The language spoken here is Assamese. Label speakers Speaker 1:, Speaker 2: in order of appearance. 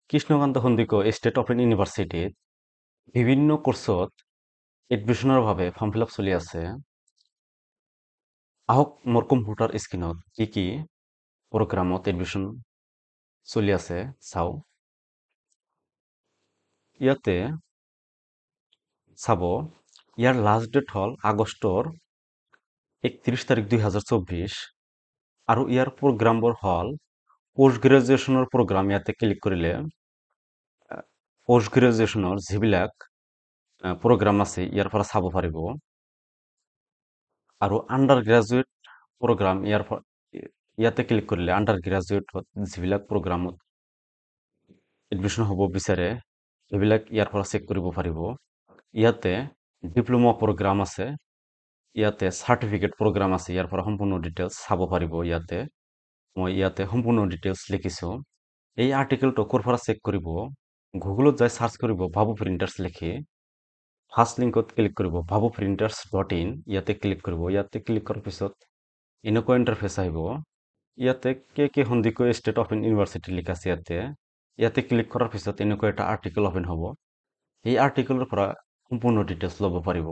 Speaker 1: কৃষ্ণকান্ত সন্দিকৈ ষ্টেট অপেন ইউনিভাৰ্চিটিত বিভিন্ন কোৰ্চত এডমিশ্যনৰ বাবে ফৰ্ম ফিল আপ চলি আছে। আহক মোৰ কম্পিউটাৰ স্ক্ৰীনত কি কি প্ৰগ্ৰামত এডমিশ্যন চলি আছে চাওঁ। ইয়াতে চাব ইয়াৰ লাষ্ট ডেট হ'ল আগষ্টৰ 31 তাৰিখ 2024 আৰু ইয়াৰ প্ৰগ্ৰামবোৰ হ'ল পোষ্ট গ্ৰেজুৱেশ্যনৰ প্ৰগ্ৰাম। ইয়াতে ক্লিক কৰিলে পোষ্ট গ্ৰেজুৱেশ্যনৰ যিবিলাক প্ৰগ্ৰাম আছে ইয়াৰ পৰা চাব পাৰিব আৰু আণ্ডাৰ গ্ৰেজুৱেট প্ৰগ্ৰাম ইয়াতে ক্লিক কৰিলে আণ্ডাৰ গ্ৰেজুৱেটত যিবিলাক প্ৰগ্ৰামত এডমিশ্যন হ'ব বিচাৰে সেইবিলাক ইয়াৰ পৰা চেক কৰিব পাৰিব। ইয়াতে ডিপ্ল'মা প্ৰগ্ৰাম আছে, ইয়াতে চাৰ্টিফিকেট প্ৰগ্ৰাম আছে, ইয়াৰ পৰা সম্পূৰ্ণ ডিটেইলছ চাব পাৰিব। মই ইয়াতে সম্পূৰ্ণ ডিটেইলছ লিখিছোঁ। এই আৰ্টিকেলটো ক'ৰ পৰা চেক কৰিব? গুগলত যাই চাৰ্চ কৰিব বাবু প্ৰিণ্টাৰ্ছ লিখি ফাৰ্ষ্ট লিংকত ক্লিক কৰিব babuprinters.in। ইয়াতে ক্লিক কৰিব। ইয়াতে ক্লিক কৰাৰ পিছত এনেকুৱা ইণ্টাৰফেচ আহিব। ইয়াতে কে সন্দিকৈ ষ্টেট অপেন ইউনিভাৰ্চিটি লিখা আছে। ইয়াতে ক্লিক কৰাৰ পিছত এনেকুৱা এটা আৰ্টিকেল অপেন হ'ব। এই আৰ্টিকেলৰ পৰা সম্পূৰ্ণ ডিটেইলছ ল'ব পাৰিব।